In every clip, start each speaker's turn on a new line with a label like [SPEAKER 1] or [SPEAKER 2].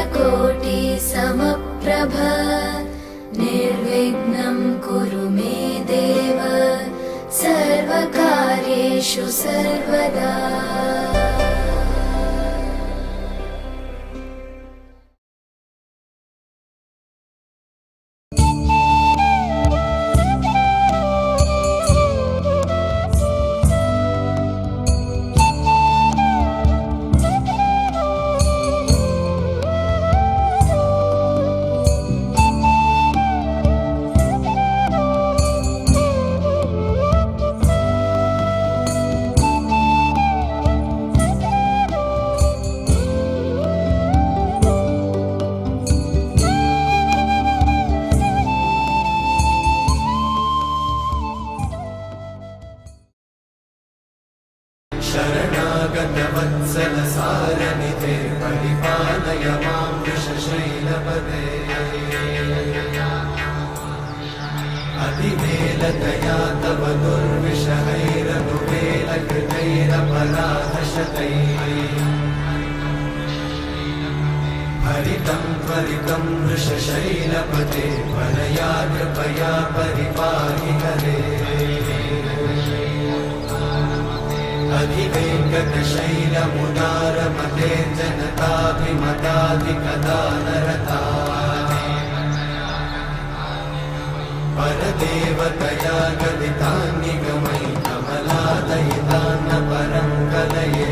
[SPEAKER 1] सूर्यकोटि समप्रभ निर्विघ्नं कुरु मे देव सर्वकार्येषु सर्वदा।
[SPEAKER 2] शरणागतवत्सल सारनिधे परिपालय मां वृषशैलपदे। अतिवेलतया तव दुर्विषहैरनुवेलकृतैरपराधशतैः हरितं त्वरितं वृषशैलपदे वरया कृपया परिपाहि हरे। अधिवेङ्कटशैलमुदारमते जनताभिमताधिकदानरता परदेवतया गदितान्निगमयि कमलादयितान्न परं कलये।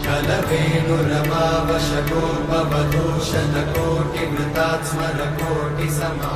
[SPEAKER 2] कलवेणुरमावशतोपवधूषणकोटिवृतात्स्मरकोटिसमा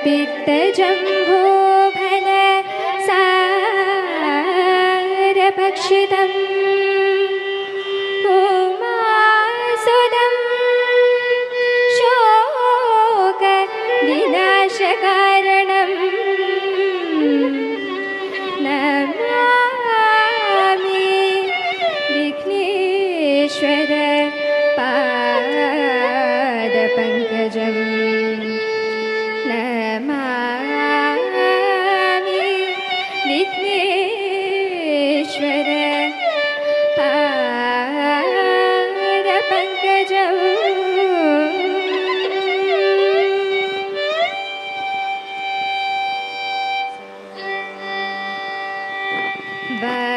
[SPEAKER 3] पित्तजम्भो फल सारभक्षितम् उमासुदं शोकविनाशकारणम् नमामि विघ्नेश्वर पादपङ्कजम् नमामि विघ्नेश्वर पादपङ्कजम्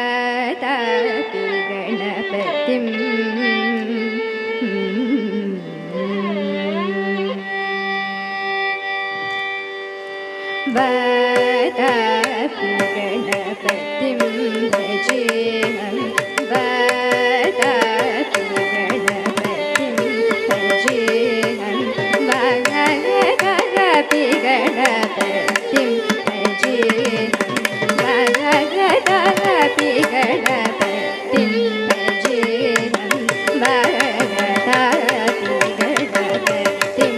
[SPEAKER 3] वातापि गणपतिम् वातापि गणपतिं भजेऽहं वातापि गणपतिं भजेऽहं वातापि गणपतिं भजेऽहं वातापि गणपतिं भजेऽहं वातापि गणपतिं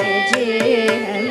[SPEAKER 3] भजेऽहं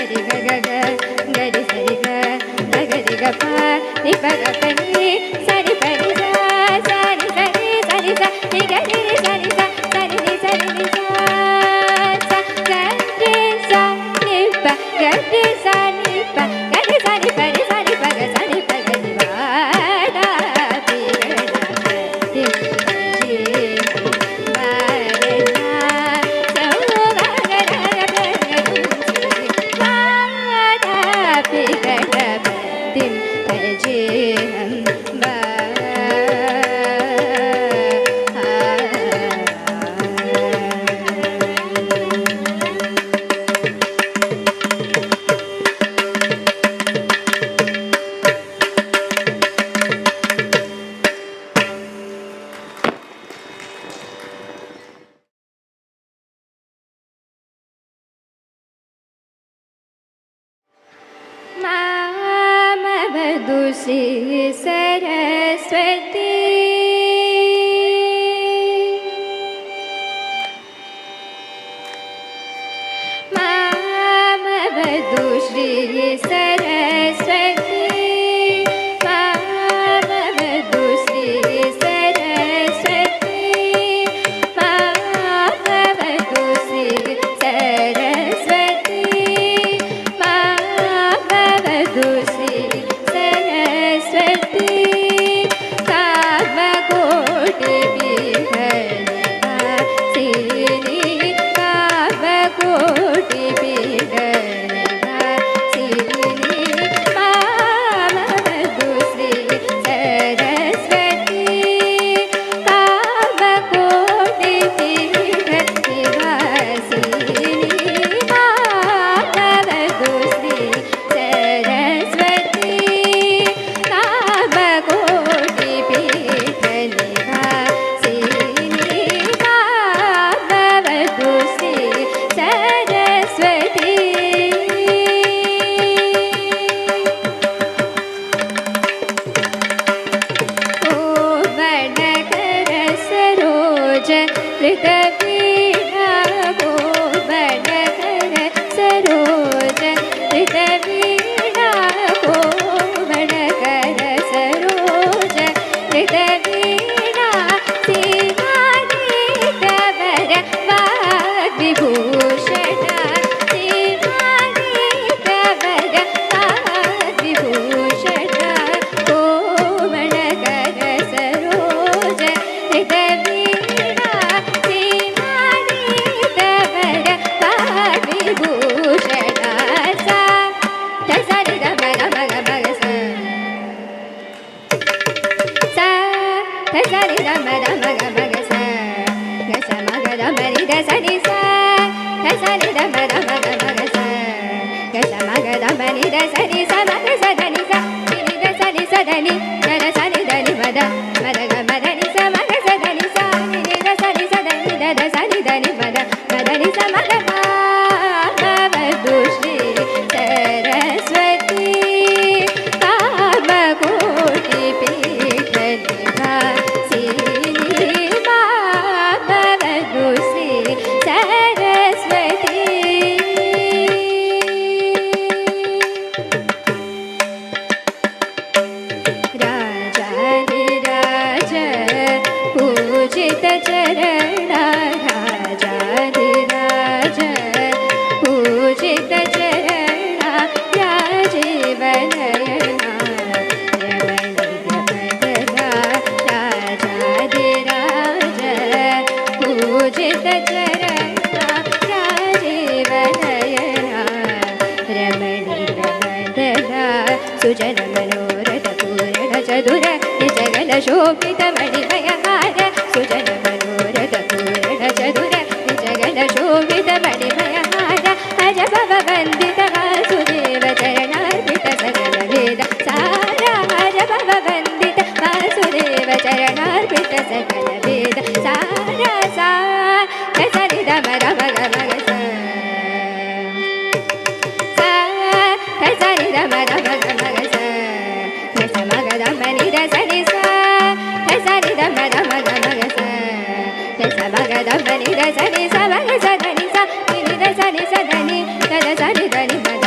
[SPEAKER 3] ಸರಿ ಗ ಗ ಗ ಗರಿ ಸರಿ ಗ ಗರಿ ಗ ಪ ನಿ ಪ ಗ ಪ ನಿ ಸರಿ ಪ ನಿ ಸ ಸರಿ ಸರಿ ಸರಿ ಸ ನಿ ಗ ರಿ ರಿ ಸರಿ ಸ ಸರಿ ನಿ ಸರಿ ನಿ ಸ ಸ ಗರಿ ಸ ನಿ ಪ ಗರಿ ಸ ನಿ ಪ ಗರಿ ಸ ನಿ ಪ ರಿ ಸ ನಿ ಪ ಗ ಸ ನಿ ಪ ಗ ನಿ ವ ದ ಪಿ ಗ ಡ ಪ ತಿ ಜಿ ಮ ರೆ ಸ ಸ ಗ ಗ ರ ಗ ಗ ರಿ ವ ದ ಪಿ ಗ ಡ ಪ ತಿ ಜಿ ಮ ಮಾಮವದುಸಿ ಸರಸ್ವತಿ ಮಾಮವದು ಶ್ರೀ ಸರಸ್ವತಿ ಮಾಮವದು ಶ್ರೀ ಸರಸ್ವತಿ ಮಾಮವದು ಶ್ರೀ ಸರಸ್ವತಿ ಮಾಮವದು ಶ್ರೀ ಸರಸ್ವತಿ ಕಾಮಕೋಟಿ ಪೀಠ ಸಿರಿ ಕಾಮಕೋಟಿ ಪೀಠ ಸಿರಿ ಮಾಮವದು ಶ್ರೀ ಸರಸ್ವತಿ ಕಾಮಕೋಟಿ ಪೀಠ ನಿವಾಸಿನಿ ಮಾಮವದು ಶ್ರೀ ಸರಸ್ವತಿ ಕಾಮಕೋಟಿ ಪೀಠ ನಿವಾಸಿನಿ ಮಾಮವದು ಶ್ರೀ ಸರಸ್ವತಿ ಕೋಮಣಕರ ಸರೋಜ ಋತವೀಣಾ ಕೋಮಣಕರ ಸರೋಜ ಋತವೀಣಾ ಕೋಮಣಕರ ಸರೋಜ ಋತವೀಣಾ ಸೀಮಾನಿಕವರ ವಾಗ್ವಿಭೂಷಣ ಸೀಮಾನಿಕವರ ವಾಗ್ವಿಭೂಷಣ ಕೋಮಣಕರ ಸರೋಜ ಋತವೀಣಾ ಸೀಮಾನಿಕವರ ವಾಗ್ವಿಭೂಷಣ ಸಾ ಧ ಸ ನಿ ಧ ಮ ಗ ಮ ಗ ಮ ಗ ಸ ಸ ಧ ಸ ನಿ ಧ ಮ ಧ ಮ ಗ ಮ ಗ ಸ ಗ ಸ ಮ ಗ ಧ ಮ ನಿ ಧ ಸ ನಿ ಸ ಧ ಸ ನಿ ಧ ಮ ಧ ಮ ಗ ಮ ಗ ಸ ಗ ಸ ಮ ಗ ಧ ಮ ನಿ ಧ ಸ ನಿ ಸ ಮ ಗ ಸ ಧ ನಿ ಸ ನಿ ಧ ಸ ನಿ ಸ ಧ ನಿ ಗ ಧ ಸ ನಿ ಧ ನಿ ಮ ಧ ಮ ಧ ಗ ಮ ಧ ನಿ ಸ ಮ ಗ ಸ ಧ ನಿ ಸ ನಿ ಧ ಸ ನಿ ಸ ಧ ನಿ ಧ ಧ ಸ ನಿ ಧ ನಿ ಮ ಧ ಮ ಧ ನಿ ಸ ಮ ಗ ಮಾಮವದು ಶ್ರೀ ಸರಸ್ವತಿ ಕಾಮಕೋಟಿ ಪೀಠ ನಿವಾಸಿನಿ ಮಾಮವದು ಶ್ರೀ ಸರಸ್ವತಿ ರಾಜಾಧಿರಾಜ ಪೂಜಿತ ಚರಣ ರಾಜಾಧಿರಾಜ ಪೂಜಿತ ಚರಣ ರಾಜೀವನಯನ ರಮಣಿಗ ಪದದ ರಾಜಾಧಿರಾಜ ಪೂಜಿತ ಚರಣ ರಾಜೀವನಯನ ರಮಣಿಗ ಪದದ ಸುಜನ ಮನೋರಥ ಪೂರಣ ಚದುರ ನಿಜಗಲ ಶೋಭಿತ ಮಣಿಮಯ ಹಾರ ಸುಜನ ಮನೋರಥ ಪೂರಣ ಚದುರ ನಿಜಗಲ ಶೋಭಿತ ಮಣಿಮಯ ಹಾರ ಅಜ ಭವ ವಂದಿತ ವಾಸುದೇವ ಚರಣಾರ್ಪಿತ ಸಕಲ ವೇದ ಸಾರ ಅಜ ಭವ ವಂದಿತ ವಾಸುದೇವ ಚರಣಾರ್ಪಿತ ಸಕಲ ವೇದ ಸಾರ ಸಾ ಧ ಸ ನಿ ಧ ಮ ಧ ಮ ಗ ಮ ಗ ಸ ಸಾ ಧ ಸ ನಿ ಧ ಮ ಧ ಮ ಗ ಮ ಗ ಸ ಗ ಸ ಮ ಗ ಧ ಮ ನಿ ಧ ಸ ನಿ ಸ ಧ ಸ ನಿ ಧ ಮ ಧ ಮ ಗ ಮ ಗ ಸ ಗ ಸ ಮ ಗ ಧ ಮ ನಿ ಧ ಸ ನಿ ಸ ಮ ಗ ಸ ಧ ನಿ ಸ ನಿ ಧ ಸ ನಿ ಸ ಧ ನಿ ಧ ಧ ಸ ನಿ ಧ ನಿ ಮ ಧ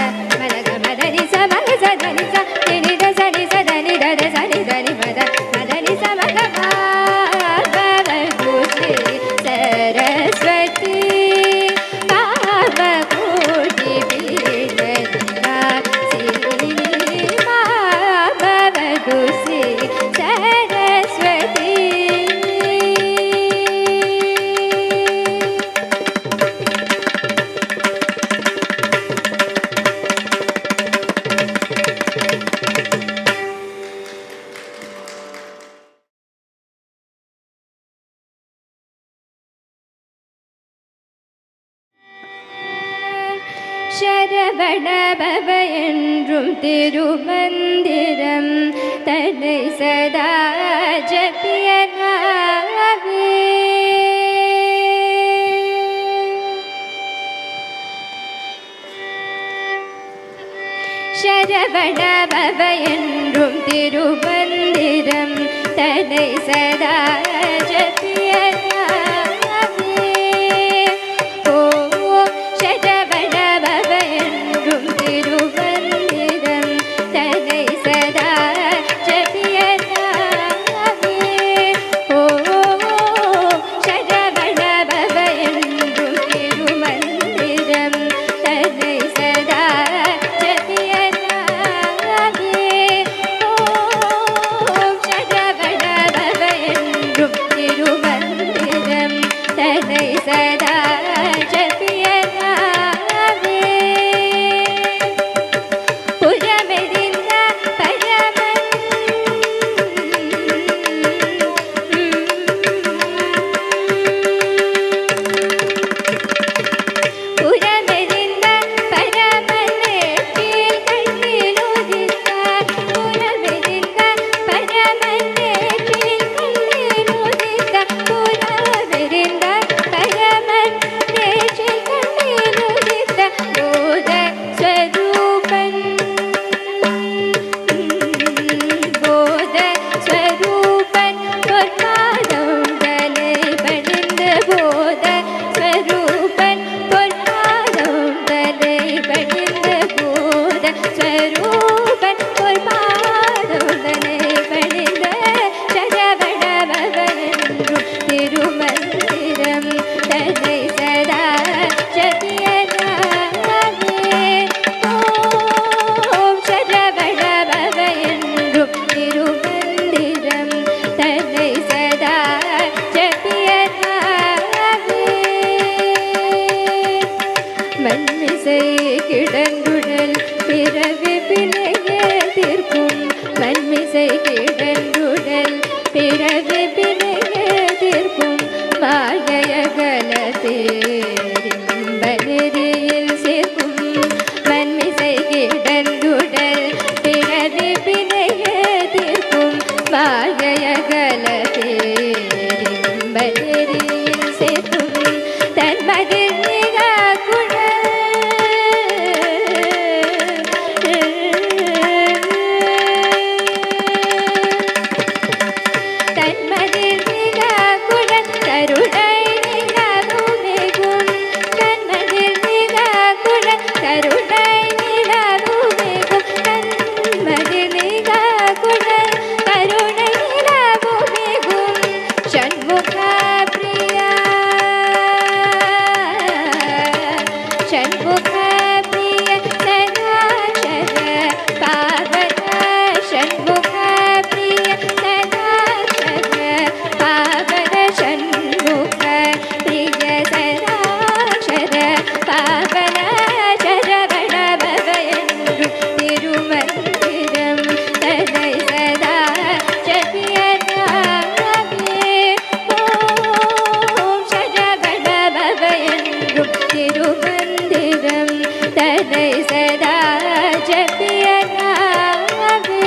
[SPEAKER 3] திருமந்திரம் தன்னை சதா ஜபியனாவே. சரவண பவ என்றும் திருமந்திரம் தன்னை சதா ஜபியனாவே. ஓம் சரவண பவ என்றும் திருமந்திரம் தன்னை சதா ஜபியனாவே. ஓம் சரவண பவ என்றும் திருமந்திரம் தன்னை சதா ஜபியனாவே. ஓம் சரவண பவ என்றும் திருமந்திரம் தன்னை சதா ஜபியனாவே. புறமெறிந்த பரமன் புறமெறிந்த பரமனே கீழ் கண்ணிலுதித்தார். புறமெறிந்த பரமனே கீழ் கண்ணிலுதித்தார். புறமெறிந்த பரமனே கீழ் கண்ணிலுதித்தார். போத ஸ்வரூபன் போத ஸ்வரூபன் பொற்பாதம் தலை பணிந்து. போத ஸ்வரூபன் பொற்பாதம் தலை பணிந்து. போத ஸ்வரூபன் பொற்பாதம் தலை பணிந்து. சரவண பவ என்றும் திருமந்திரம் தன்னை சதா ஜபியனாவே. ஓம் சரவண பவ என்றும் திருமந்திரம் தன்னை சதா ஜபியனாவே. மண்மிசை கிடந்துடல் பிறவி பிணையே தீர்க்கும். மண்மிசை கிடந்துடல் பிறவி பிணையே தீர்க்கும். மாய கலத்தேரிம்பனெறியில் சேர்க்கும். மண்மிசை கிடந்துடல் பிறவி பிணையே தீர்க்கும். மாய கலத்தேரிம்பனெறியில் சேர்க்கும். தன்மதில் மிக தன்மதில் மிக குழல் கருணை நிலவுமிகும். தன்மதில் மிக குழல் கருணை நிலவுமிகும். தன்மதில் மிக குழல் கருணை நிலவுமிகும். ஷண்முக பிரியா ஷண்முக பிரிய சதாசர பாவன. ஷண்முக பிரிய சதாசர பாவன. ஷண்முக பிரிய சதாசர பாவன. சரவண பவ என்றும் திருமந்திரம் தன்னை சதா ஜபியனாவே. ஓம் சரவண பவ என்றும் திருமந்திரம் தன்னை சதா ஜபியனாவே.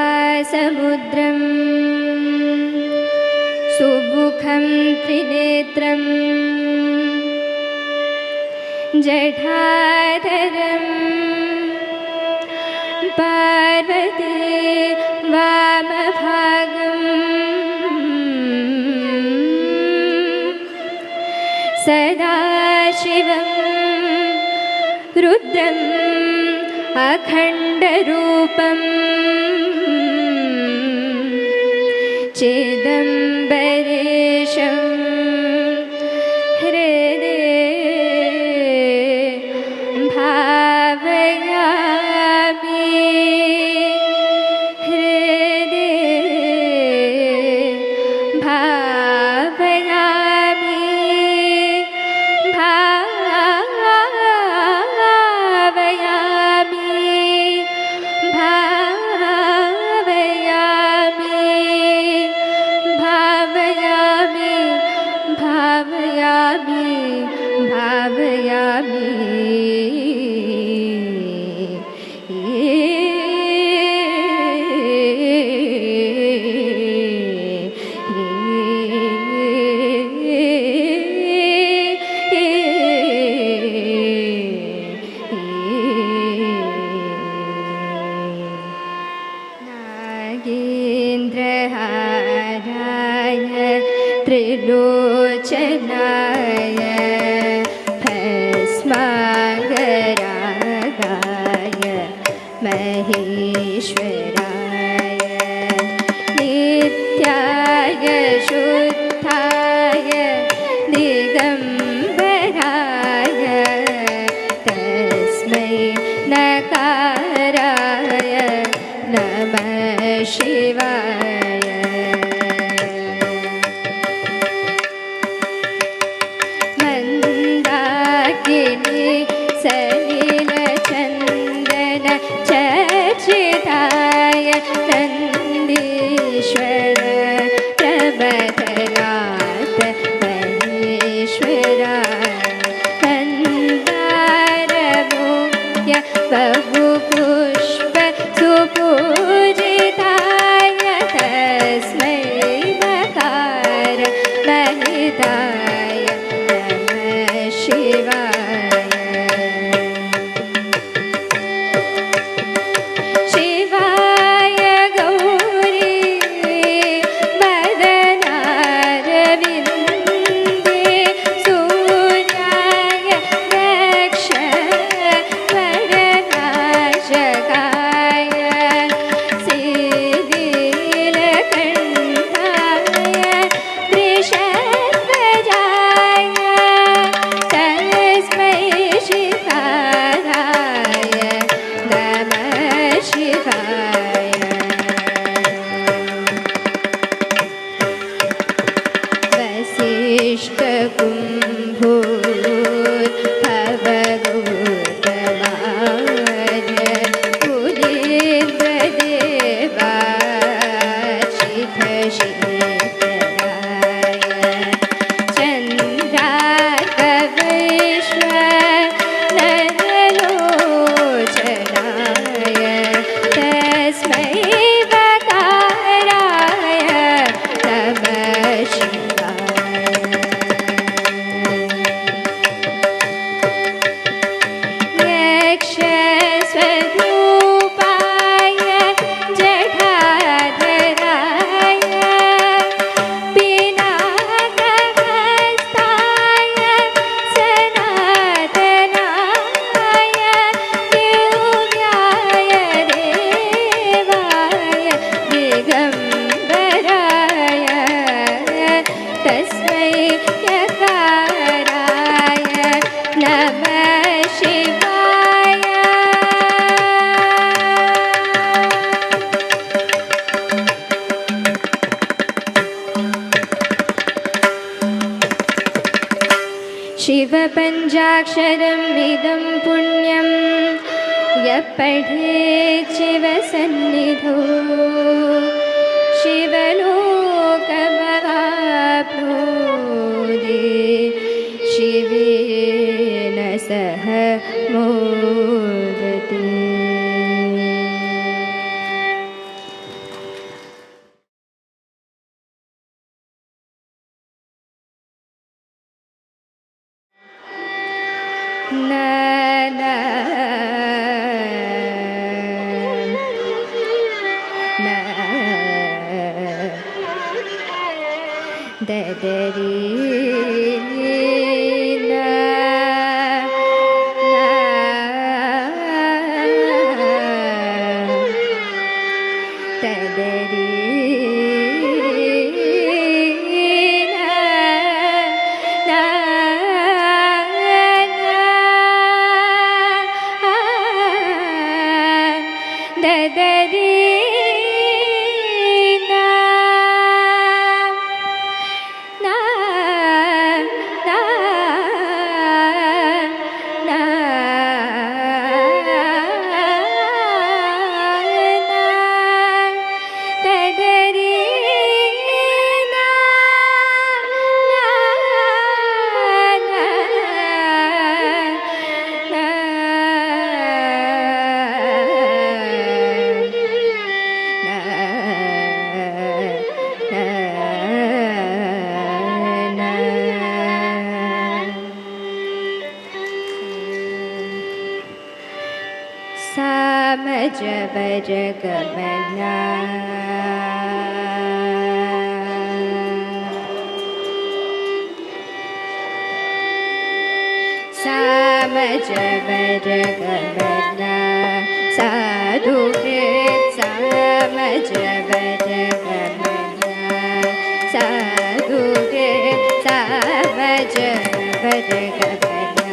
[SPEAKER 3] कृपासमुद्रं सुमुखं त्रिनेत्रं जठाधरं पार्वती वामभागं सदाशिवं रुद्रम् अखण्ड रूपम् चिदम्बरेशं हृदये भावयामि नागेन्द्रहाराय त्रिलोचनाय भस्मागरागाय महेश्वराय नित्याय शुद्धाय दिगम्बराय तस्मै नकाराय नमः शिवाय। मन्दाकिनी सलिलचन्दन चर्चिताय नन्दीश्वर प्रबधनाथ महेश्वराय मन्दारमुख्य बहुपुष्प सुपूजिताय तस्मै नकार महिताय नमः शिवाय। शिवाय गौरी वदनारविन्दे सूर्याय दक्ष वरनाशकाय श्रीनीलकण्ठाय वृषध्वजाय तस्मै शिखाराय नमः शिवाय। वसिष्ठकुम्भोद्भवगौतमार्य मुनीन्द्रदेवार्चितशेखराय चन्द्रार्कविश्वनरलोचनाय तस्मै वकाराय नमः शिवाय। यक्षस्वरूपाय जटाधराय पिनाकहस्ताय सनातनाय दिव्याय देवाय दिगम्बराय तस्मै यकाराय नमः शिवाय। शिवपञ्चाक्षरम् इदं पुण्यं यः पठेत् शिवसन्निधौ शिवलोकमवाप्नोति शिवेन सह मोदते। ददरी ದದರಿ ಜಗಮನ ಸಾಮಜ ಜಗಮನ ಸಾಧು ಸಾಮಜ ಜಗಮನ ಸಾಧು ಸಾಮಜ ಜಗಮನ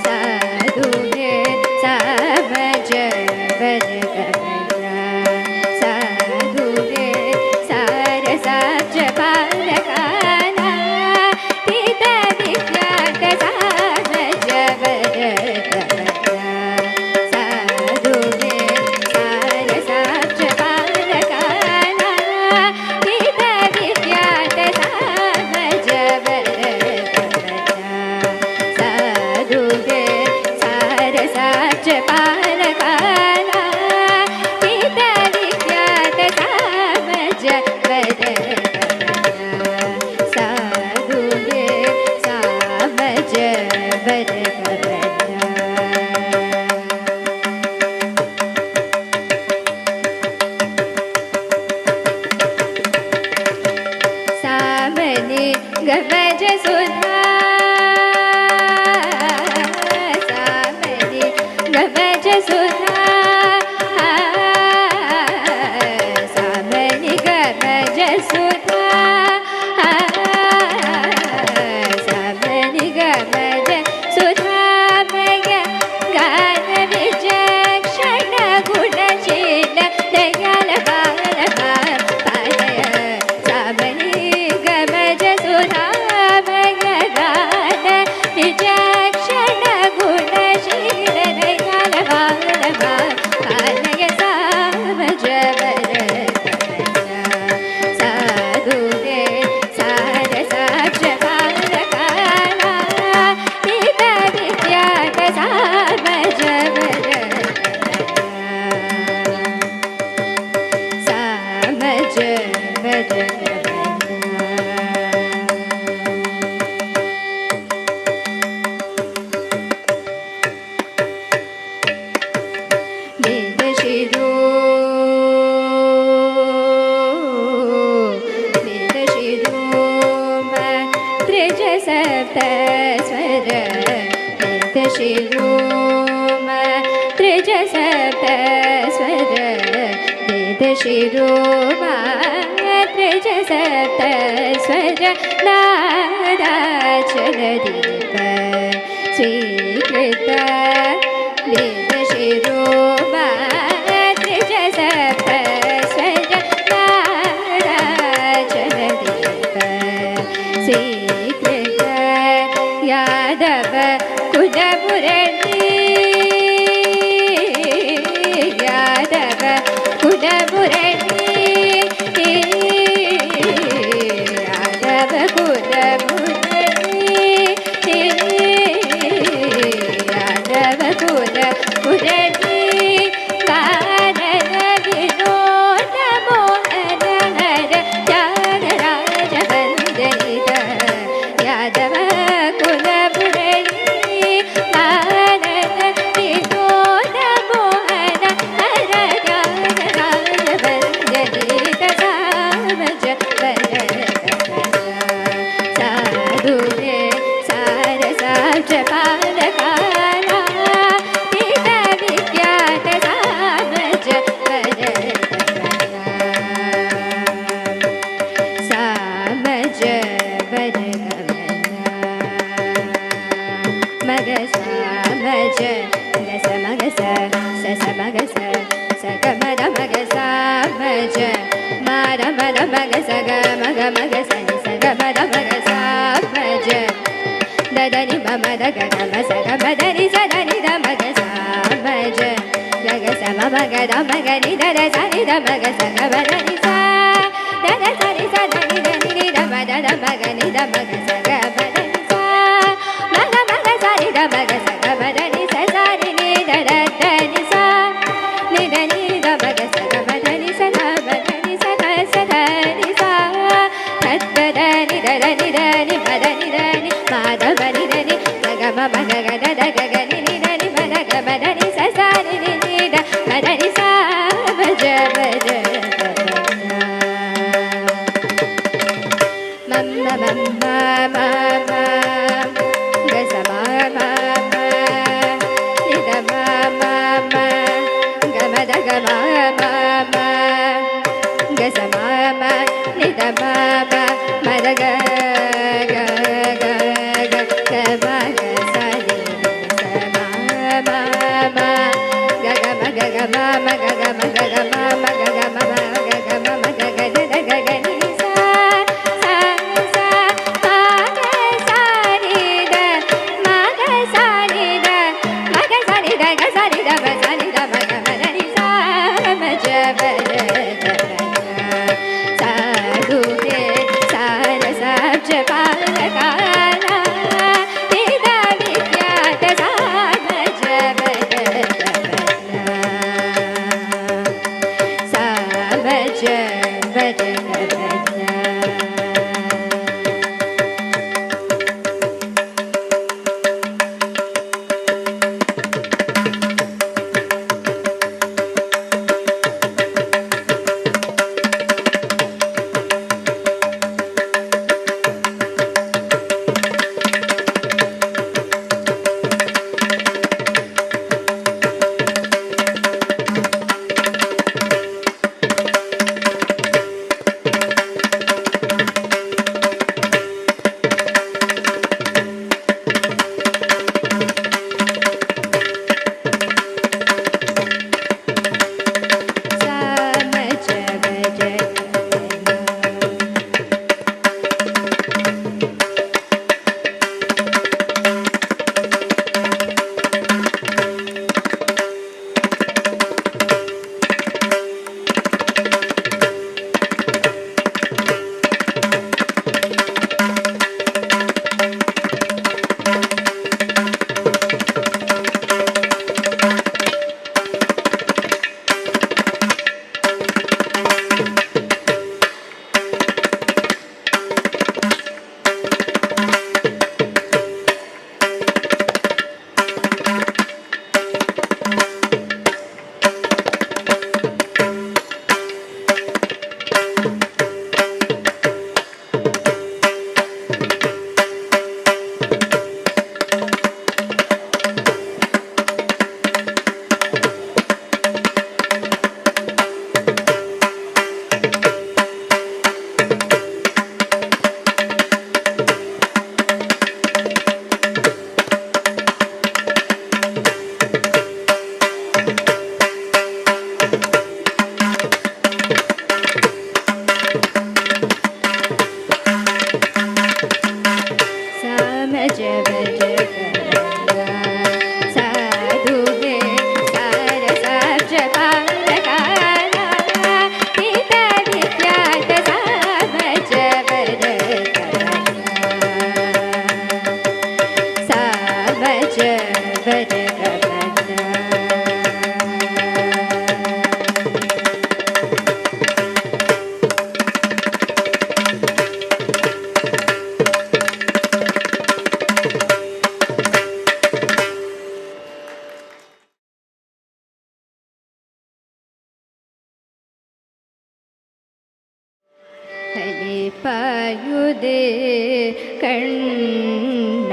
[SPEAKER 3] ಸಾಧು ಸಾಮಜ गवज सुधा सामने गवज सुधा सामने गवज सुधा सामने गवज सुधा मय गान विचक्षण गुणशील दयाल बाल पालय सामने गवज सुधा विचक्षण गुणशील दयाल बाल पालय सामज साधु सार साक्ष बालकाला पिता विद्यात सामज सामज शिरोम त्रिज सप्त स्वर वेद शिरोम त्रिज सप्त स्वर नादाचल दीप स्वीकृत वेद शिरोम त्रिज सप्त स्वर नादाचल दीप स्वीकृत यादव कुलमुरली यादव कुलमुरली यादव कुलमुरली यादव कुलमुरली कानन विनोद मोहन हर त्यागराज वंदनित यादव मग सा मज ग स मग स स मग स ಸಗ ಮದ ಮಗ ಸಾಮಜ ಮಾರ ಮದ ಮಗ ಸಗ ಮಗ ಮಗ ಸನಿ ಸಗ ಮದ ಮಗ ಸಾಮಜ ದದನಿ ಮದ ಗಗ ಸಗ ಮದನಿ ಸದನಿ ದ ಮಗ ಸಾಮಜ ಗಗ ಸಮ ಮಗ ದ ಮಗ ನಿ ದದ ಸನಿ ದ ಮಗ ಸಗ ಮದನಿ ಸಾ ದದ ಸನಿ ಸದನಿ ದ ನಿ ದ ಮದ ದ ಮಗ ನಿ ದ ಮಗ ಸಗ ಮದನಿ ಸಾ ಮಗ ಮಗ ಸನಿ ದ ಮಗ ಸಗ ಮದನಿ ಸ ಸನಿ ನಿ ದ ದ ನಿ ಸಾ ನಿ ದ ನಿ ದ ಮಗ ಸಗ ಮದನಿ ಸ ದ ಮದನಿ ಸ ದ ಸ ದ ನಿ ಸಾ ತತ್ ದ ನಿ ದ ನಿ ದ ನಿ ಮದ ನಿ ದ ನಿ ಮದ ಮನಿ ದ ನಿ ಗಗ ಮ ಮಗ ಗ ದ ದ ಗಗ ನಿ ನಿ ದ ನಿ ಮದ ಗ ಮದ ನಿ ಸ ಸ ನಿ ನಿ ನಿ ದ ಮದ ನಿ ಸಾ ಭಜ ಭಜ ಮಮ್ಮ ಮಮ್ಮ ಮಮ ಗ ಸ ಮ ಮ ಮ ನಿ ದ ಮ ಮ ಮ ಗ ಮದ ಗ ಮ ಮ ಮ ಗ ಸ ಮ ಮ ನಿ ದ ಮ ಮ ಮದ ಗ ಗ ಗ ಗ ಗ ಮ ಗ ಸ ನಿ ಸ ಮ ಮ ಮ ಗ ಗ ಮ ಗ ಗ ಮ ಮ ಗ ಗ ಮ ಗ ಗ ಮ ಮ ಗ ಗ ಮ ಮ ಗ ಗ ಮ ಮ ಗ ಗ ದ ದ ಗ ಗ ನಿ ಸಾ ಸಾ ಸಾ ಮ ಗ ಸಾ ನಿ ದ ಮ ಗ ಸಾ ನಿ ದ ಮ ಗ ಸಾ ನಿ ದ ಗ ಸಾ ನಿ ದ ಮ ಸಾ ನಿ ದ ಮ ಗ ಮ ದ ನಿ ಸಾ ಮ ಜ ಬ ಜ ಗ ಸಾ ದು ಗೆ ಸಾ ರ ಸಾ ಜ ಪ ಗ ಗ ನ ನಿ ದ ವಿಖ್ಯಾತ ಸಾ ಮ ಜ ಬ ಜ ಸಾ ಮ ಜ ಬ ಜ ಪಾಯುದೆ ಕಣ್ಣ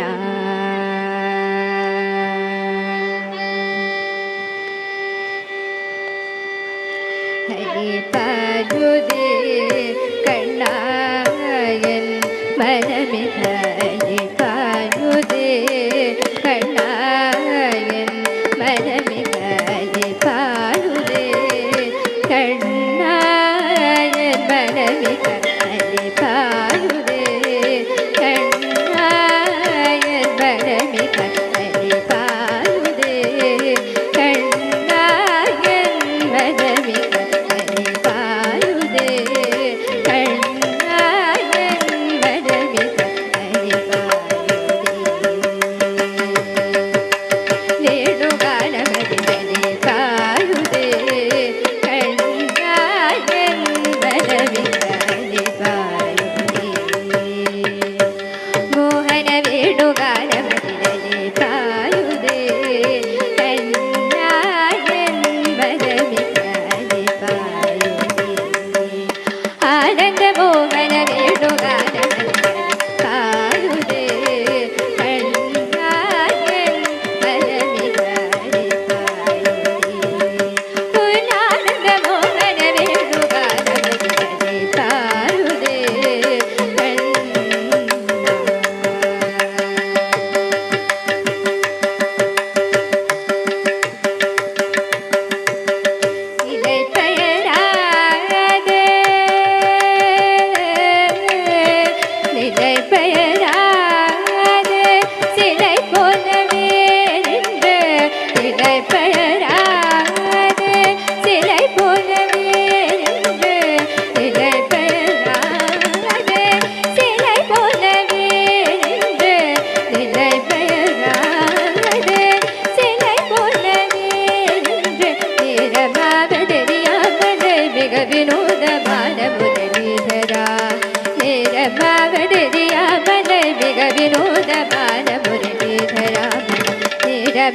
[SPEAKER 3] ಹರಿ ಪಾಯುದೆ ಕಣ್ಣಾಯನ್ ಮನಮಿತ ಹರಿ ಪಾಯುದೆ ಕಣ್ಣಾಯನ್ ಮನಮಿತ ಹರಿ ಪಾಯುದೆ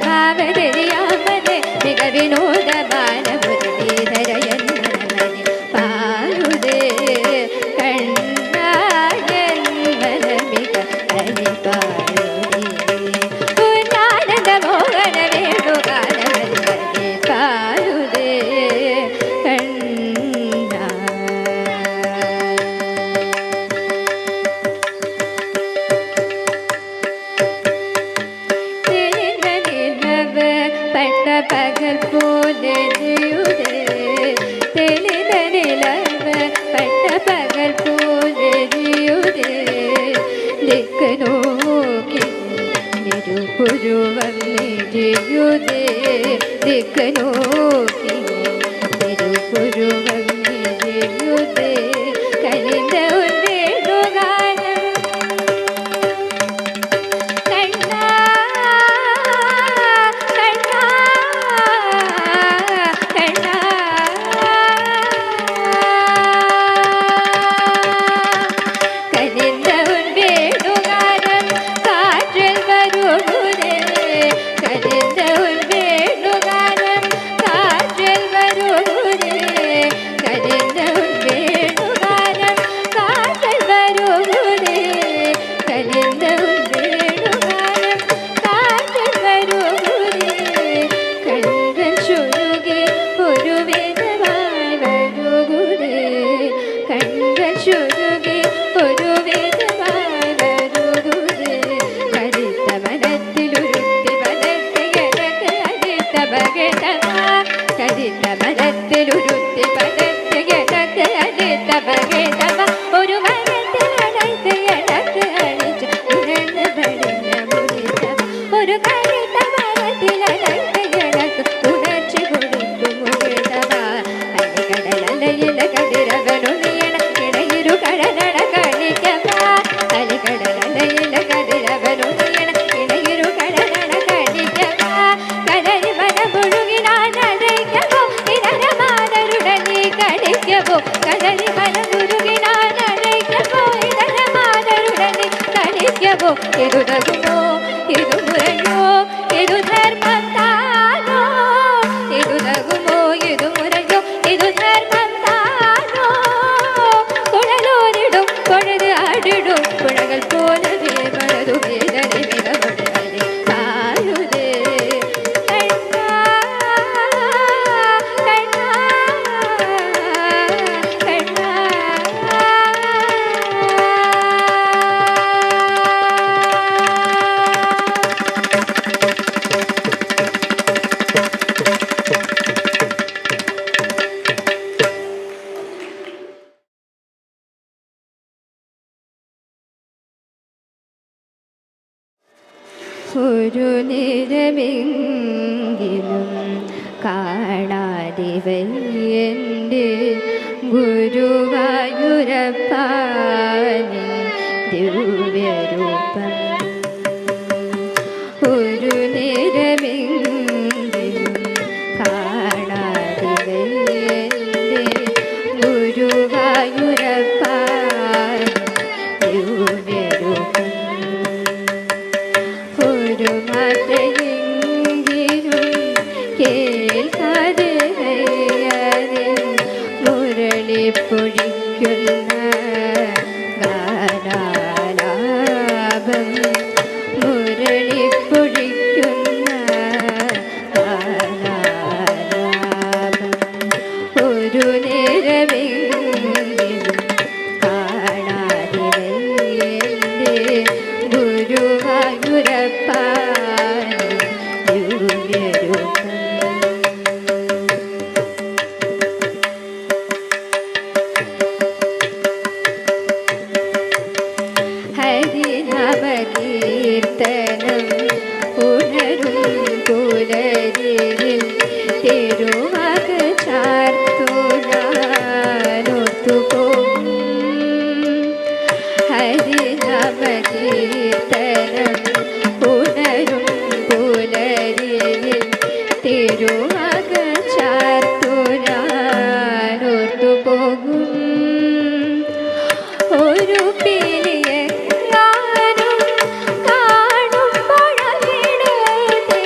[SPEAKER 3] ಭಾವದರಿಯಾಮನೆ ನಿಗ ವಿನೋದ ಬಾಲ ಮುರಳೀಧರ ಎನ್ನಮನೆ ಪಾರುದೆ ಕಣ್ಣ ಎನ್ಮನ ಮಿಗ ಹರಿ ಪಾರುದೆ ಪೂರ್ಣಾನಂದ ಮೋಹನ ವೇಣುಗಾನ ಹರಿ ಪಾರುದೆ ಕಣ್ಣ ಪಟ್ಟ ಪಗಲ್ ಪೋಲೆ ದಿಯುದೆ ತಿಳಿದ ನಿಲವ ಪಟ್ಟ ಪಗಲ್ ಪೋಲೆ ದಿಯುದೆ ದಿಕ್ಕ ನೋಕಿ ನಿರುಪುರುವಲ್ಲಿ ಜಿಯುದೆ ದಿಕ್ಕ ನೋಕಿ ನಿರುಪುರುವಲ್ಲಿ ಜಿಯುದೆ ಕಲಿಂದ ಉಂದೇಡುಗಾನ ಇದು ನಗುಮೋ ಇದು ಮುರೆಯೋ ಇದು ಧರ್ಮ ತಾನೋ ಇದು ನಗುಮೋ ಇದು ಮುರೆಯೋ ಇದು ಧರ್ಮ ತಾನೋ ಕೊಡಲೋರಿಡು ಕೊಡದು ಆಡಿಡು ಕೊಡಗಲ್ ಪೋಲವೇ ಮನದು ಬೇದರೆ ಮಿಗಬಡದೆ ಕಾಯುದೆ ಕಣ್ಣ ಕಣ್ಣ ಕಣ್ಣ ഒരു നിരമെങ്കിലും കാണാതിവയ്യൻ്റെ ഗുരുവായൂരപ്പ നിൻ ദിവ്യരൂപം ഒരു നിരമെങ്കിലും കാണാതിവയ്യൻ്റെ ഗുരുവായൂരപ്പ ദിവ്യരൂപം ഒരു മാത്രയെങ്കിലും കേൾക്കാതെ മുരളി പൊഴിക്കുന്ന ഗാനാലാപം മുരളി പൊഴിക്കുന്ന ഗാനാലാപം ഒരു നേരമെങ്കിലും കാണാതിവയ്യൻ്റെ ഗുരുവായൂരപ്പ ദിവ്യരൂപം ഹരിനാമകീർത്തനം ഉണരും പുലരിൽ തിരുവക ചാർത്തുനാനൊത്തുപോകും ഹരിനാമകീർത്തനം ഉണരും പുലരിൽ തിരുവക ചാർത്തുനാനൊത്തുപോകും ഒരു പിലിയെ കാണുമ്പോഴവിടുത്തെ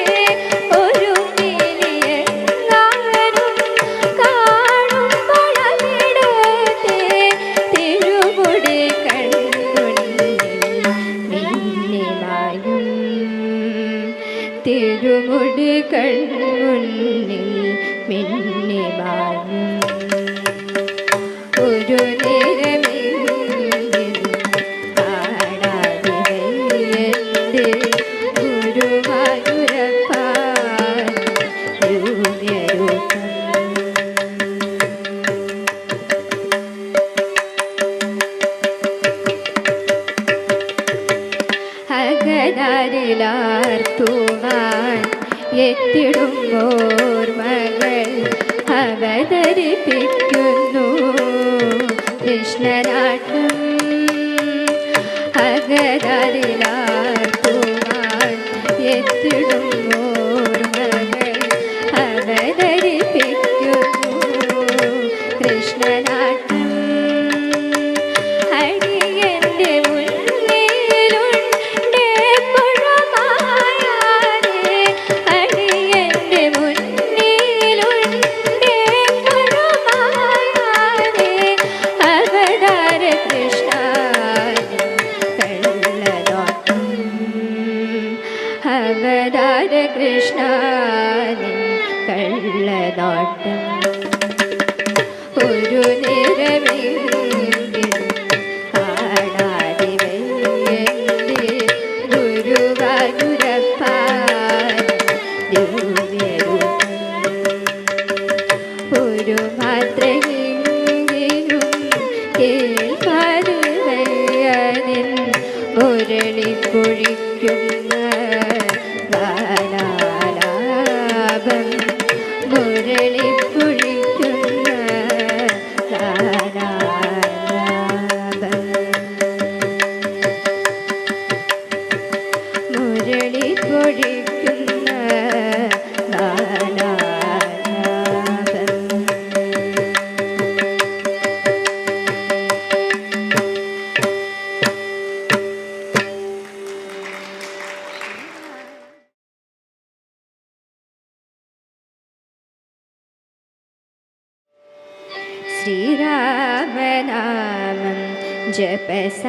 [SPEAKER 3] അവതരിപ്പിക്കുന്നു കൃഷ്ണനാട്ടം അകതരിലാക്കുവാൻ എത്തിടും ഓർമ്മകൾ അവതരിപ്പിക്കുന്നു കൃഷ്ണനാട്ടം അടിയന്റെ മുന്നിലുണ്ടെപ്പോഴുമായാതെ അടിയന്റെ മുന്നിലുണ്ടെപ്പോഴുമായാതെ അവതാര കൃഷ്ണ കള്ളനോട്ടം അവതാര കൃഷ്ണ കള്ളനോട്ടം ഒരു നേരമെങ്കിലും കാണാതെ വയ്യന്റെ ഗുരുവായൂരപ്പാൻ ദിവ്യരൂപം ഒരു മാത്രയെങ്കിലും കേൾക്കാതെ വയ്യതിൻ മുരളിപ്പൊഴിക്കുന്ന ഗാനാലാപം മുരളിപ്പൊഴിക്കുന്ന ഗാനാലാപം മുരളിപ്പൊഴിക്കുന്ന ഗാനാലാപം ശ്രീരാമനാമം ജപസാരസാഗരം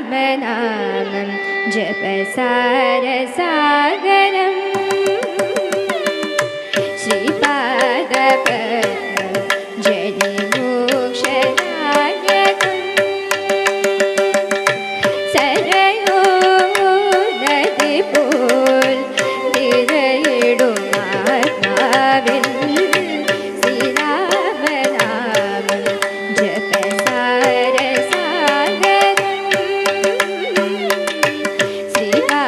[SPEAKER 3] ശ്രീരാമനാമം ജപസാരസാഗരം ശ്രീപാദപദ്മം ജനിമോക്ഷദായകം സരയൂ നദി പോൽ നിറയിടും ആത്മാവിൽ ശ്രീരാമനാമം ജപസാരസാഗരം ശ്രീപാദപദ്മം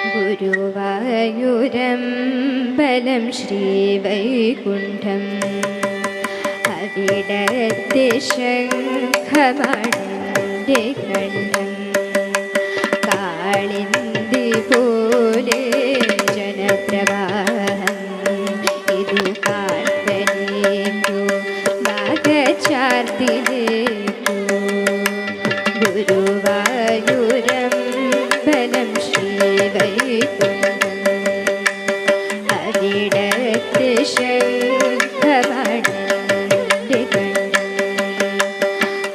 [SPEAKER 3] ഗുരുവായൂരമ്പലം ശ്രീവൈകുണ്ഠം അവിടത്തെ ശംഖമണന്റെ കണ്ഠം കാളിന്തി പോലെ ജനപ്രവാഹം ഇതു കാൽപ്പനേക്കു നാഗചാർത്തിലേക്കു ഗുരുവായൂരമ്പലം ശ്രീവൈകുണ്ഠം അവിടത്തെ ശംഖമണന്റെ കണ്ഠം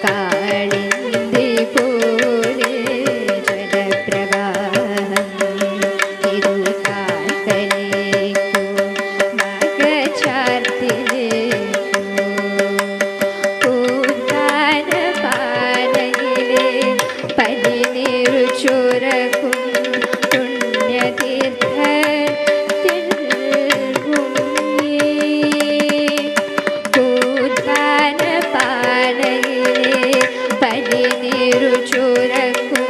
[SPEAKER 3] കാളിന്തി പോലെ ജനപ്രവാഹം ഇതു കാൽപ്പനേക്കു നാഗചാർത്തിലേക്കു പൂന്താനപാനയിലെ പനിനീരു ചുരക്കും പുണ്യതീർത്ഥത്തിൽ മുങ്ങി പൂന്താനപാനയിലെ പനിനീരു ചുരക്കും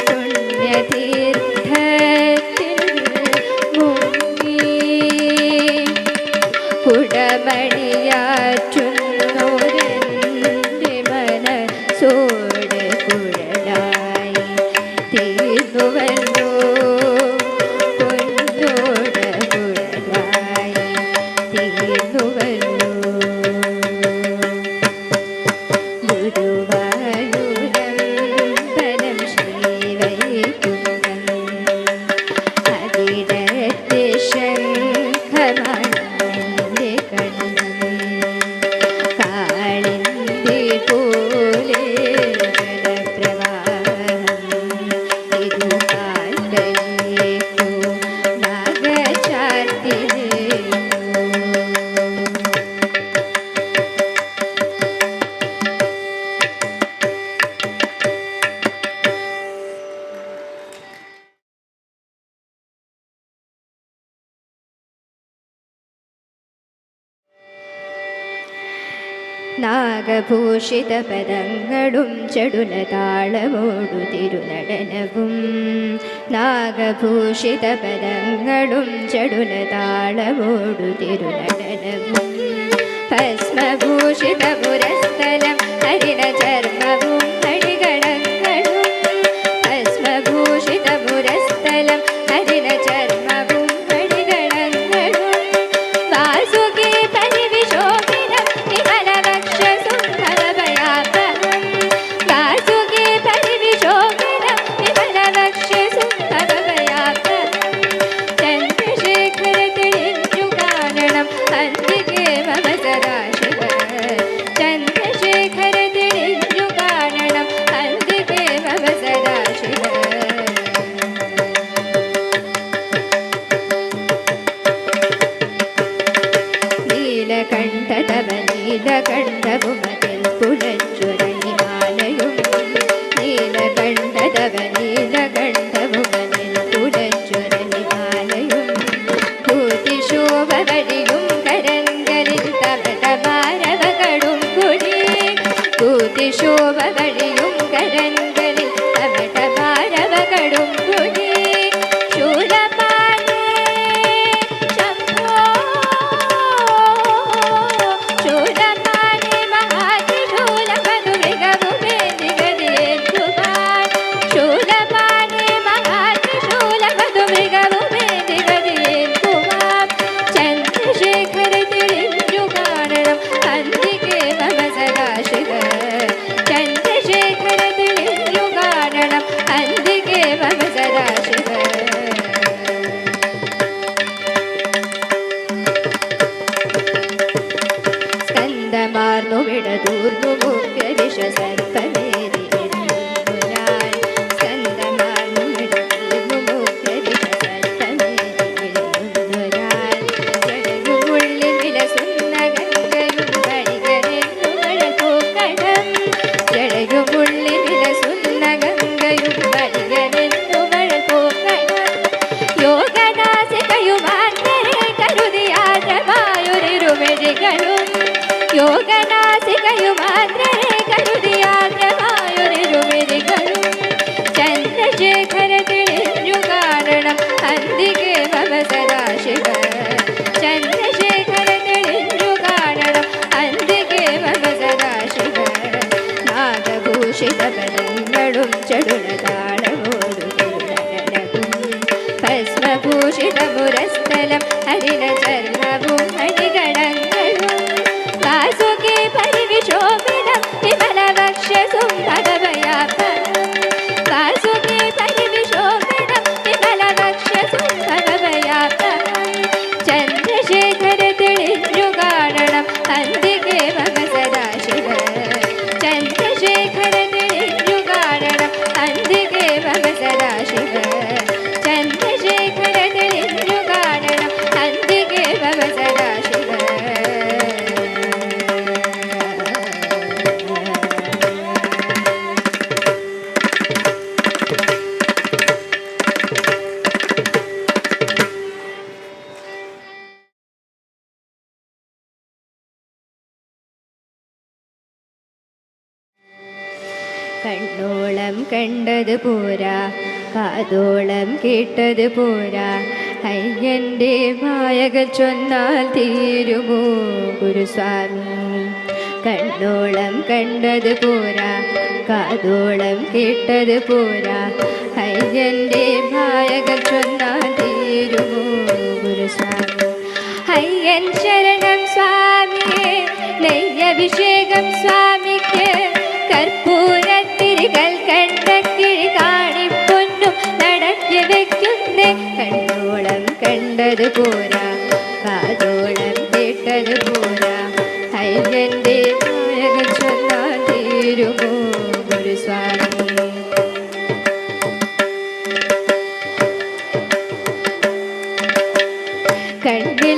[SPEAKER 3] പുണ്യതീർത്ഥത്തിൽ മുങ്ങി കുടമണിയാറ്റുന്നോരെൻ്റെ മനസ്സോട് കുഴലായി തീർന്നുവല്ലോ പൊന്നോട് കുഴലായി തീർന്നുവല്ലോ ഗുരുവായൂരമ്പലം ശ്രീവൈകുണ്ഠം അവിടത്തെ ശംഖമണന്റെ കണ്ഠം കാളിന്തി പോലെ ജനപ്രവാഹം ഇതു കാൽപ്പനേക്കു നാഗചാർത്തിലേക്കു നാഗഭൂഷിതപദങ്ങളും ചടുലതാളമോടു തിരുനടനവും നാഗഭൂഷിതപദങ്ങളും ചടുലതാളമോടു തിരുനടനവും ഭസ്മഭൂഷിതപുരസ്ഥലം ഹരിണചർമ്മവും ഹരിഗണങ്ങളും ഭസ്മഭൂഷിതപുരസ്ഥലം ഹരിണചർമ്മവും ഹരിഗണങ്ങളും വാസുകി പരിവിശോഭിനം വിമലവക്ഷസുന്ദരഭയാപകം വാസുകി പരിവിശോഭിനം വിമലവക്ഷസുന്ദരഭയാപകം ചന്ദ്രശേഖരത്തിഴിഞ്ഞു കാണണം അന്തികേ മമ സദാശിവ ചന്ദ്രശേഖരത്തിഴിഞ്ഞു കാണണം അന്തികേ മമ സദാശിവ നീലകണ്ഠ തവ നീലകണ്ഠവുമതിൽ പുലഞ്ചുരണിമാലയും നീലകണ്ഠ തവ നീലകണ്ഠവുമതിൽ പുലഞ്ചുരണിമാലയും കൂതിശോഭ വഴിയും കരങ്കലിൽ തവടമാരവകളും കുടി കൂതിശോഭ വഴിയും കരങ്കലിൽ തവടമാരവകളും കുടി ശൂലപാണേ ശംഭോ ശൂലപാണേ മുരസ്ഥലം ഹരിണചർമ്മവും അണികളങ്ങളും വാസുകി പരിവിശോഭിതം വിമലവക്ഷസും ഭഗവയാപനം വാസുകി പരിവിശോഭിതം വിമലവക്ഷസും ഭഗവയാപനം ചന്ദ്രശേഖര തെളിഞ്ഞു കാണണം അന്തികെ മമ സദാശിവ ചന്ദ്രശേഖര തെളിഞ്ഞു കാണണം അന്തികെ മമ സദാശിവ ചന്ദ്രശേഖര തെളിഞ്ഞു കാണണം അന്തികെ മമ സദാശിവ കണ്ണോളം കണ്ടത് പോരാ കാതോളം കേട്ടത് പോരാ അയ്യൻ്റെ മായകൾ ചൊന്നാൽ തീരുമോ ഗുരുസ്വാമി കണ്ണോളം കണ്ടത് പോരാ കാതോളം കേട്ടത് പോരാ അയ്യൻ്റെ മായകൾ ചൊന്നാൽ തീരുമോ ഗുരുസ്വാമി അയ്യൻ ശരണം സ്വാമിയെ നെയ്യഭിഷേകം സ്വാമിക്ക് കർപ്പൂരത്തിരികൾ കണ്ട കിഴി കാണിപ്പൊന്നും നടക്കി വെക്കുന്നേ കണ്ണോളം കണ്ടത് പോരാ കാതോളം കേട്ടത് പോരാ അയ്യൻ്റെ മായകൾ ചൊന്നാൽ തീരുമോ ഗുരുസ്വാമി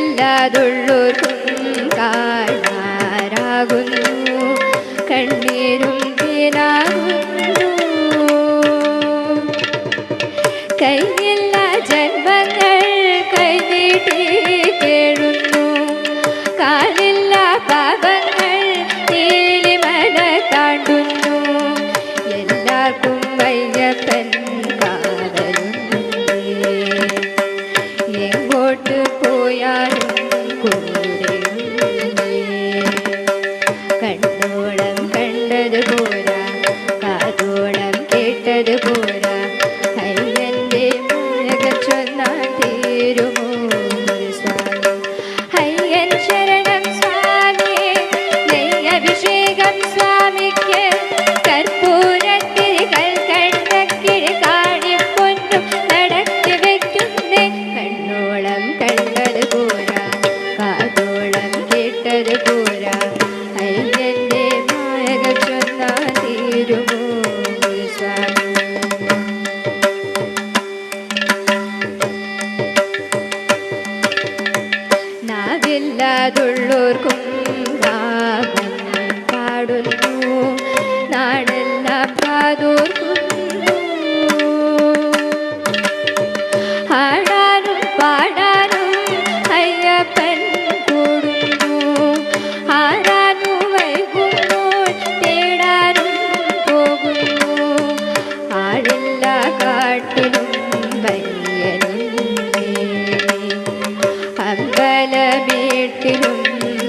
[SPEAKER 3] കണ്ണില്ലാതുള്ളോർക്കും കാണാറാകുന്നു കണ്ണീരും വീണാകുന്നു കൈയില്ല ജന്മങ്ങൾ കൈനീട്ടി കേഴുന്നു കാലില്ല പാപങ്ങൾ നീലിമല താണ്ടുന്നു എല്ലാവർക്കും വയ്യപ്പൻ കാവലുണ്ട് എങ്ങോട്ട് പോയാലും കൂടെയുണ്ട് കണ്ണോളം കണ്ടത് പോരാ കാതോളം കേട്ടത് പോരാ അയ്യൻ്റെ മായകൾ ചൊന്നാൽ തീരുമോ സ്വാമി അയ്യൻ ശരണം സ്വാമിയെ നെയ്യഭിഷേകം സ്വാമിക്ക് കർപ്പൂരത്തിരികൾ കണ്ട കിഴി കാണിപ്പൊന്നും നടത്തി വെക്കുന്നേ കണ്ണോളം കണ്ടത് പോരാ കാതോളം കേട്ടത് പോരാ അയ്യൻ്റെ മായകൾ ചൊന്നാൽ തീരുമോ സ്വാമി നാവില്ലാതുള്ളോർക്കും നാമം പാടുന്നു നാടെല്ലാം കാതോർക്കുന്നു ആടാനും പാടാനും അയ്യപ്പൻ കൂടുന്നു ആരാനും വൈകുമ്പോൾ തേടാനും പോകുന്നു ആടില്ല കാട്ടിലും വയ്യനുണ്ട് അമ്പലമേട്ടിലും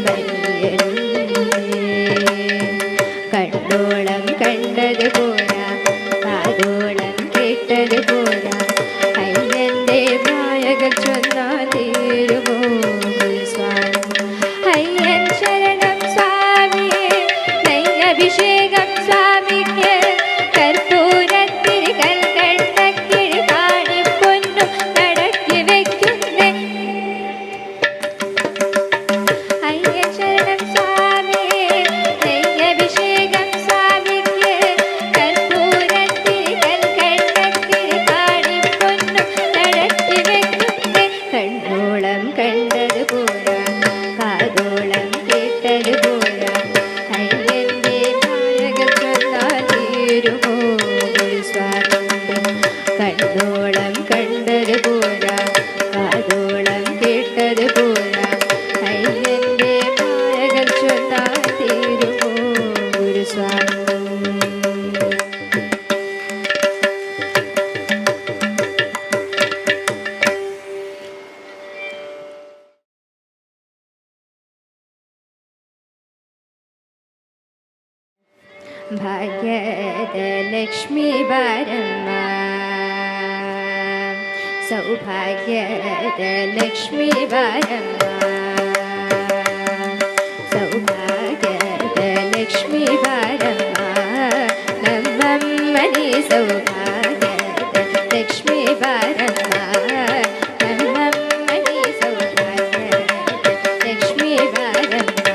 [SPEAKER 3] വയ്യനുണ്ട് കണ്ണോളം കണ്ടത് പോരാ കാതോളം കേട്ടത് പോരാ അയ്യൻ്റെ മായകൾ ചൊന്നാൽ തീരുമോ സ്വാമി അയ്യൻ ശരണം സ്വാമിയെ നെയ്യഭിഷേകം സ്വാമിക്ക് കർപ്പൂരത്തിരികൾ കണ്ട കിഴി കാണിപ്പൊന്നും നടക്കി വെക്കുന്നേ അയ്യൻ ശരണം സ്വാമിയെ നെയ്യഭിഷേകം സ്വാമിക്ക് കർപ്പൂരത്തിരികൾ കണ്ട കിഴി കാണിപ്പൊന്നും നടക്കി വെക്കുന്നേ കണ്ണോളം കണ്ടത് പോരാ കാതോളം കേട്ടത് പോരാ അയ്യൻ്റെ മായകൾ ചൊന്നാൽ തീരുമോ സ്വാമി കണ്ണോളം കണ്ടത് പോരാ കാതോളം കേട്ടത് പോരാ അയ്യൻ്റെ മായകൾ ചൊന്നാൽ തീരുമോ ഗുരുസ്വാമി ഭാഗ്യദലക്ഷ്മി വരമ്മ ಸೌಭಾಗ್ಯದ ಲಕ್ಷ್ಮೀ ಬಾರಮ್ಮ ಸೌಭಾಗ್ಯದ ಲಕ್ಷ್ಮೀ ಬಾರಮ್ಮ ನಮ್ಮಮ್ಮನಿ ಸೌಭಾಗ್ಯದ ಲಕ್ಷ್ಮೀ ಬಾರಮ್ಮ ನಮ್ಮಮ್ಮನಿ ಸೌಭಾಗ್ಯದ ಲಕ್ಷ್ಮೀ ಬಾರಮ್ಮ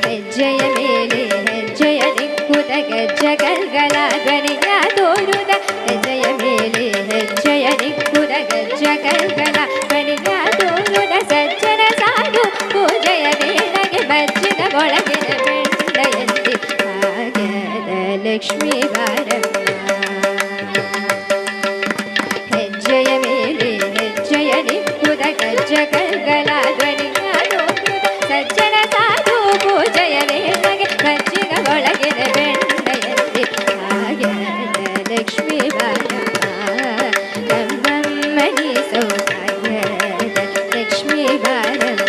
[SPEAKER 3] ಹೆಜ್ಜೆಯ ಮೇಲೆ ಹೆಜ್ಜೆಯ ನಿಕ್ಕುದ ಗಜ್ಜ ಗಲ್ಗಲ ಧ್ವನಿಯ ತೋರುದ ಹೆಜ್ಜೆಯ ಮೇಲೆ ಹೆಜ್ಜೆಯ ನಿಕ್ಕುದ ಗಜ್ಜ ಗಲ್ಗಲ ಧ್ವನಿಯ ತೋರುದ ಸಜ್ಜನ ಸಾಧು ಪೂಜೆಯ ವೇಳೆಗೆ ಬಚ್ಚಿದ ಒಳಗಿನ ಬೆಳ್ಳೆಯಲ್ಲಿ ಭಾಗ್ಯದ ಲಕ್ಷ್ಮೀ ಬಾರಮ್ಮ ಹೆಜ್ಜೆಯ ಮೇಲೆ ಹೆಜ್ಜೆಯ ನಿಕ್ಕುದ ಗಜ್ಜ ಗಲ್ಗಲ ಧ್ವನಿಯ ತೋರುದ ಸಜ್ಜನ ಸಾಧು ಪೂಜೆಯ ವೇಳೆಗೆ ಬಚ್ಚಿದ ಒಳಗಿನ ಬೆಳ್ಳೆಯಲ್ಲಿ ಭಾಗ್ಯದ ಲಕ್ಷ್ಮೀ ಬಾರಮ್ಮ ನಮ್ಮಮ್ಮನಿ ಸೌಭಾಗ್ಯದ ಲಕ್ಷ್ಮೀ ಬಾರಮ್ಮ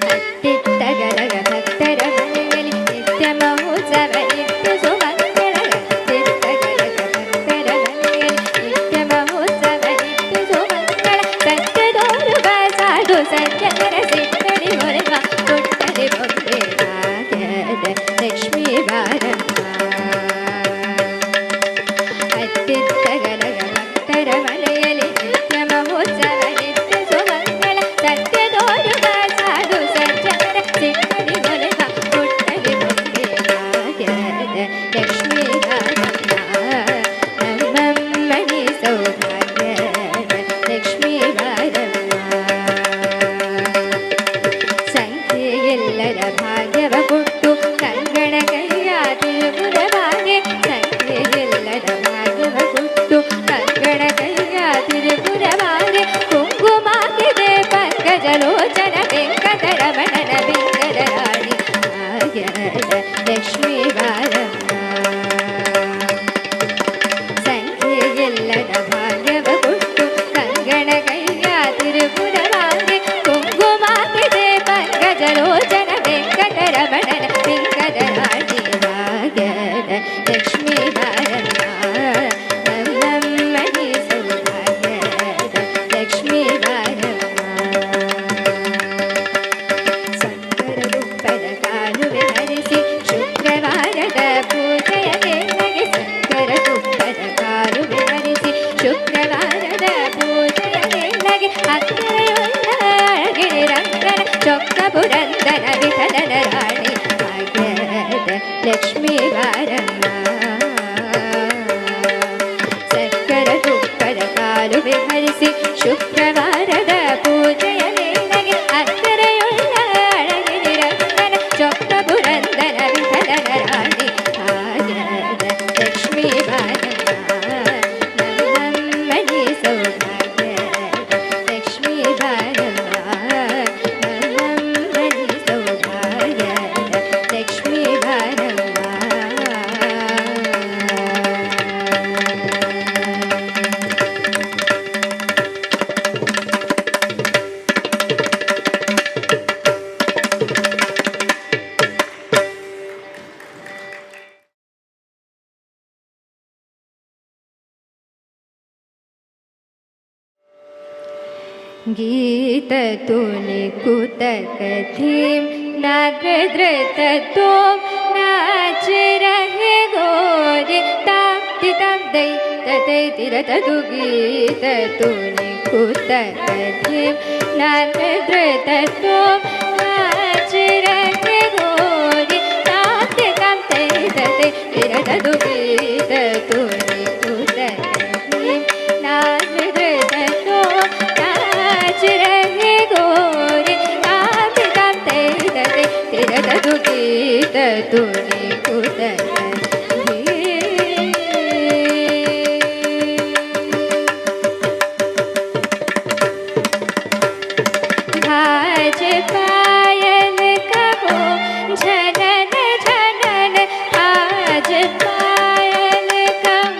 [SPEAKER 3] ಅತ್ತಿತ್ತಗಲಗ ಭಕ್ತರ ಮನೆಯಲ್ಲಿ ನಿತ್ಯ ಮಹೋತ್ಸವ ನಿತ್ಯ ಸುಮಂಗಳ ಅತ್ತಿತ್ತಗಲಗ ಭಕ್ತರ ಮನೆಯಲ್ಲಿ ನಿತ್ಯ ಮಹೋತ್ಸವ ನಿತ್ಯ ಸುಮಂಗಳ ಸತ್ಯದೋರುವ ಸಾಧು ಸಜ್ಜನರ ಸಿಕ್ಕಡಿ ಹೊರವ ಕೊಟ್ಟರೆ ಬೊಂಬೆ ಭಾಗ್ಯದ ಲಕ್ಷ್ಮೀ ಬಾರಮ್ಮ ಅತ್ತಿತ್ತಗಲಗ ಭಕ್ತರ ಮನೆಯಲ್ಲಿ ನಿತ್ಯ ಮಹೋತ್ಸವ ನಿತ್ಯ ಸುಮಂಗಳ ಸತ್ಯದೋರುವ ಸಾಧು ಸಜ್ಜನರ ಸಿಕ್ಕಡಿ ಹೊರವ ಕೊಟ್ಟರೆ ಬೊಂಬೆ ಭಾಗ್ಯದ ಲಕ್ಷ್ಮೀ ಬಾರಮ್ಮ ನಮ್ಮಮ್ಮನಿ ಸೌಭಾಗ್ಯದ ಲಕ್ಷ್ಮೀ ಬಾರಮ್ಮ ಸಂಖ್ಯೆಯೆಲ್ಲರ ಭಾಗ್ಯವ ಕೊಟ್ಟು ಕಂಗಣ ಕೈಯ ತಿರುಗುರವಾಗೆ ಸಂಖ್ಯೆಯೆಲ್ಲರ ಭಾಗ್ಯವ ಕೊಟ್ಟು ಕಂಗಣ ಕೈಯ ತಿರುಗುರವಾಗೆ ಕುಂಕುಮಾಗಿದೆ ಪಂಕಜಲೋಚನ ವೆಂಕಟರಮಣನ ಬಿಂಗದ ರಾಣಿ ಭಾಗ್ಯದ ಲಕ್ಷ್ಮೀ ಬಾರಮ್ಮ ಸಂಖ್ಯೆಯೆಲ್ಲದ ಭಾಗ್ಯವ ಕೊಟ್ಟು ಕಂಗಣ ಕೈಯ ತಿರುಗುರವಾಗೆ ಕುಂಕುಮಾಗಿದೆ ಪಂಕಜಲೋಚನ ವೆಂಕಟರಮಣನ ಬಿಂಗದ ರಾಣಿ ಭಾಗ್ಯದ ಲಕ್ಷ್ಮೀ ಬಾರಮ್ಮ ನಮ್ಮಮ್ಮನಿ ಸೌಭಾಗ್ಯದ ಲಕ್ಷ್ಮೀ ಬಾರಮ್ಮ ಸಂಕರ ಗುಪ್ಪದ ಕಾಲುವೆ ಹರಿಸಿ ಶುಕ್ರವಾರದ ಪೂಜೆಯ ವೇಳೆಗೆ ಸಂಕರ ಗುಪ್ಪದ ಕಾಲುವೆ ಹರಿಸಿ ಶುಕ್ರವಾರದ ಪೂಜೆಯ ವೇಳೆಗೆ ಅಕ್ಕರೆಯೊಲ್ಲ ಅಳಗಿರಿ ರಂಗನ ಚೊಕ್ಕ ಪುರಂದರ ವಿಠಲನ ರಾಣಿ ಭಾಗ್ಯದ ಲಕ್ಷ್ಮೀ ಬಾರಮ್ಮ ಸಕ್ಕರ ತುಪ್ಪದ ಕಾಲುವೆ ಹರಿಸಿ ಶುಕ್ರವಾರದ ಪೂಜೆಯ ವೇಳೆಗೆ ಅಕ್ಕರೆಯೊಲ್ಲ ಅಳಗಿರಿ ರಂಗನ ಚೊಕ್ಕ ಪುರಂದರ ವಿಠಲನ ರಾಣಿ ಭಾಗ್ಯದ ಲಕ್ಷ್ಮೀ ಬಾರಮ್ಮ ನಮ್ಮಮ್ಮನಿ ಸೌಭಾಗ್ಯದ ಲಕ್ಷ್ಮೀ ಬಾರಮ್ಮ ನಮ್ಮಮ್ಮನಿ ಸೌಭಾಗ್ಯದ ಲಕ್ಷ್ಮೀ ಬಾರಮ್ಮ गीततुनि कुतकथीं नागधृततों नाच रहे गोरे ताप्ति ताप दै ततै तिरततु गीततुनि कुतकथीं नागधृततों नाच रहे गोरे ताप्ति ताप दै ततै तिरततु गीततुनि कुतकथीं नागधृततों रहे गोरे ताप्ति ताप दै ततै तिरततु गीततुनि कुतकथीं भाज पायल कहो झनन झनन भाज पायल कहो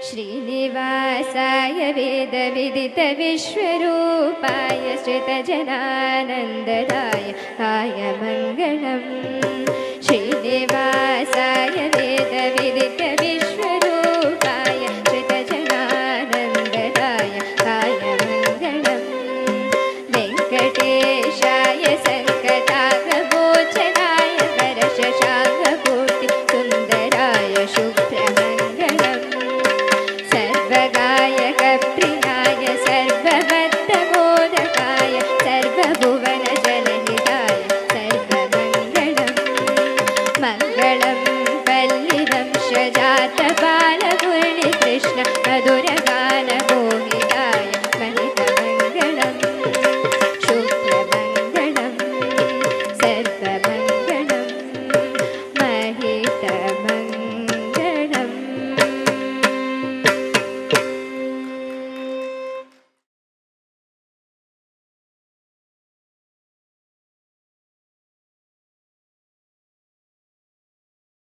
[SPEAKER 3] श्रीनिवासाय वेदविदितविश्वरूपाय श्रितजनानन्ददाय हाय मङ्गलम् श्रीनिवासाय वेदविदितविश्वरूपाय श्रितजनानन्ददाय हाय मङ्गलम् वेङ्कटेशाय सङ्कटाग्रमोचनाय वरशशाङ्गपूर्ति सुन्दराय शुभ्रमङ्गलम् सर्वगायकप्रियाय सर्वभक्तमोदकाय सर्वभुवनजनहिताय सर्वमङ्गलम् मङ्गलं पल्लिवंशजातबालमुरळीकृष्ण मधुरगा